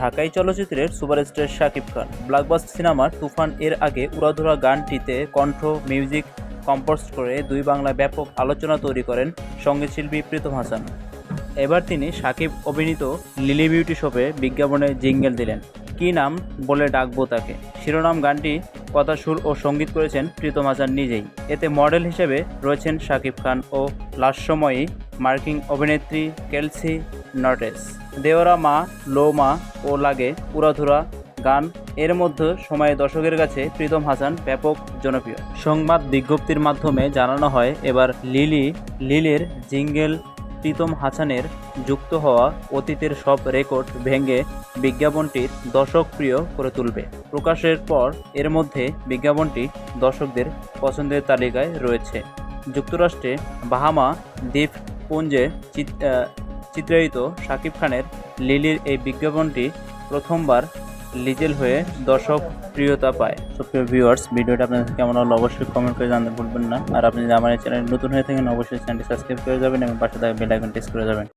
ঢাকাই চলচ্চিত্রের superstar Shakib Khan blockbuster cinema তুফান এর আগে উড়াধুরা গানটিতে কণ্ঠ মিউজিক কম্পোজ করে দুই বাংলায় ব্যাপক আলোচনা তৈরি করেন সঙ্গীতশিল্পী প্রীতম হাসান। এবার তিনি শাকিব অভিনীত লিলি বিউটি শপে বিজ্ঞাপনে জিঙ্গেল দিলেন, কী নাম বলে ডাকবো তাকে শিরোনাম গানটি কথা সুর ও সঙ্গীত করেছেন প্রীতম হাসান নিজেই। এতে মডেল হিসেবে রয়েছেন শাকিব খান ও লাস্যময়ী মার্কিন অভিনেত্রী কেলসি নটেস। দেওরা মা লো মা ও লাগে উড়াধুরা গান এর মধ্যে সময়ে দর্শকের কাছে প্রীতম হাসান ব্যাপক জনপ্রিয়। সংবাদ বিজ্ঞপ্তির মাধ্যমে জানানো হয়, এবার লিলির জিঙ্গেল প্রীতম হাসানের যুক্ত হওয়া অতীতের সব রেকর্ড ভেঙে বিজ্ঞাপনটির দর্শকপ্রিয় করে তুলবে। প্রকাশের পর এর মধ্যে বিজ্ঞাপনটি দর্শকদের পছন্দের তালিকায় রয়েছে। যুক্তরাষ্ট্রে বাহামা দ্বীপপুঞ্জে চিত্রায়িত শাকিব খানের লিলির এই বিজ্ঞাপনটি প্রথমবার লিজেল হয়ে দর্শক প্রিয়তা পায়। তো প্রিয় ভিউয়ার্স, ভিডিওটা আপনাদের কেমন হলো অবশ্যই কমেন্ট করে জানতে ভুলবেন না। আর আপনি যদি আমার এই চ্যানেল নতুন হয়ে থাকেন অবশ্যই চ্যানেলটি সাবস্ক্রাইব করে যাবেন এবং পাশে থাকা বেল আইকন প্রেস করে যাবেন।